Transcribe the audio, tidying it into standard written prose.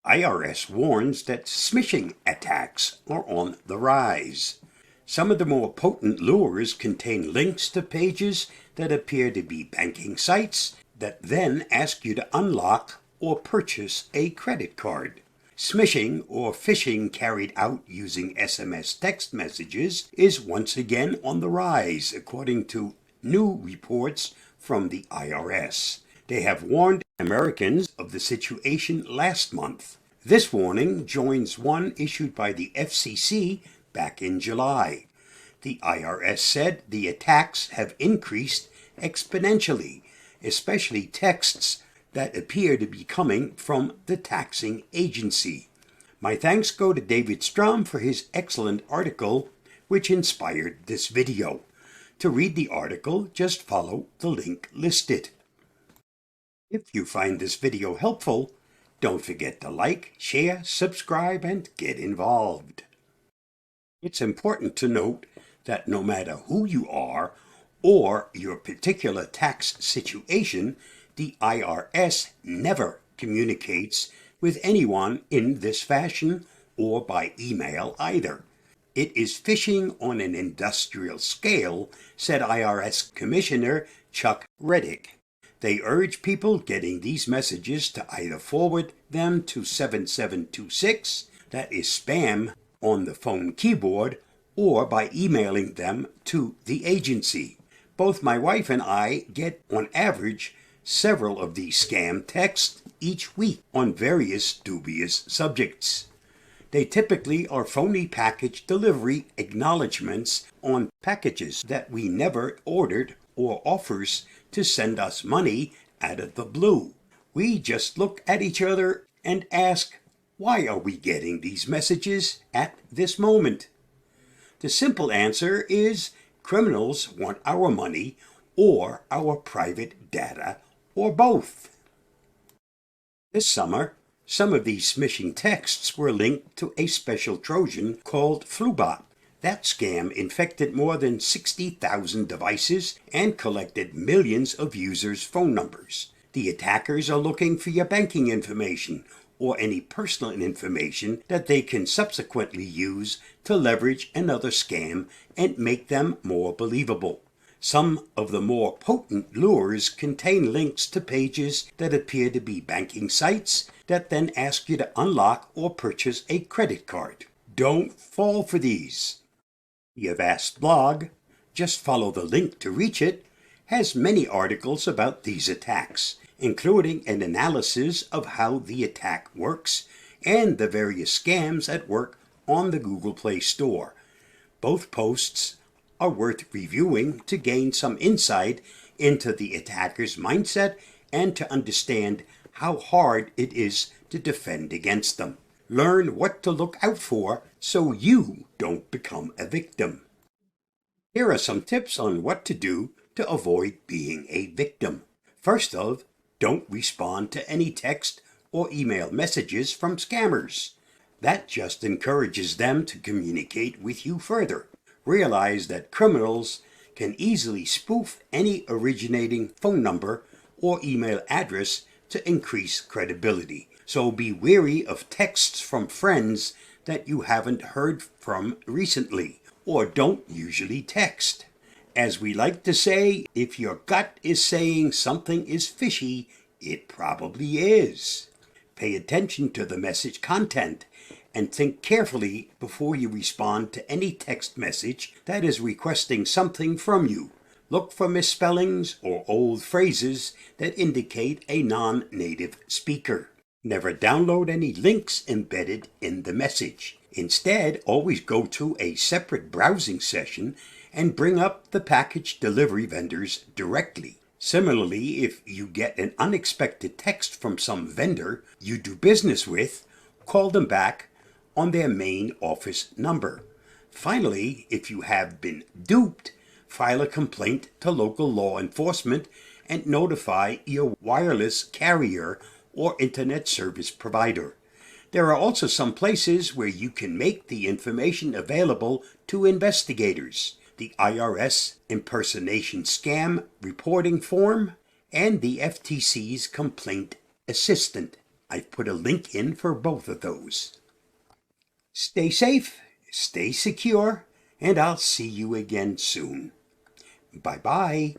IRS warns that smishing attacks are on the rise. Some of the more potent lures contain links to pages that appear to be banking sites that then ask you to unlock or purchase a credit card. Smishing or phishing carried out using SMS text messages is once again on the rise, according to new reports from the IRS. They have warned Americans of the situation last month. This warning joins one issued by the FCC back in July. The IRS said the attacks have increased exponentially, especially texts that appear to be coming from the taxing agency. My thanks go to David Strom for his excellent article, which inspired this video. To read the article, just follow the link listed. If you find this video helpful, don't forget to like, share, subscribe, and get involved. It's important to note that no matter who you are or your particular tax situation, the IRS never communicates with anyone in this fashion or by email either. It is phishing on an industrial scale, said IRS Commissioner Chuck Reddick. They urge people getting these messages to either forward them to 7726, that is spam on the phone keyboard, or by emailing them to the agency. Both my wife and I get, on average, several of these scam texts each week on various dubious subjects. They typically are phony package delivery acknowledgments on packages that we never ordered or offers to send us money out of the blue. We just look at each other and ask, why are we getting these messages at this moment? The simple answer is criminals want our money or our private data or both. This summer, some of these smishing texts were linked to a special Trojan called FluBot. That scam infected more than 60,000 devices and collected millions of users' phone numbers. The attackers are looking for your banking information or any personal information that they can subsequently use to leverage another scam and make them more believable. Some of the more potent lures contain links to pages that appear to be banking sites that then ask you to unlock or purchase a credit card. Don't fall for these. The Avast blog, just follow the link to reach it, has many articles about these attacks, including an analysis of how the attack works and the various scams at work on the Google Play Store. Both posts are worth reviewing to gain some insight into the attacker's mindset and to understand how hard it is to defend against them. Learn what to look out for so you don't become a victim. Here are some tips on what to do to avoid being a victim. First off, don't respond to any text or email messages from scammers. That just encourages them to communicate with you further. Realize that criminals can easily spoof any originating phone number or email address to increase credibility. So be wary of texts from friends that you haven't heard from recently or don't usually text. As we like to say, if your gut is saying something is fishy, it probably is. Pay attention to the message content and think carefully before you respond to any text message that is requesting something from you. Look for misspellings or old phrases that indicate a non-native speaker. Never download any links embedded in the message. Instead, always go to a separate browsing session and bring up the package delivery vendors directly. Similarly, if you get an unexpected text from some vendor you do business with, call them back on their main office number. Finally, if you have been duped, file a complaint to local law enforcement and notify your wireless carrier or internet service provider. There are also some places where you can make the information available to investigators. The IRS Impersonation Scam Reporting Form and the FTC's Complaint Assistant. I've put a link in for both of those. Stay safe, stay secure, and I'll see you again soon. Bye-bye.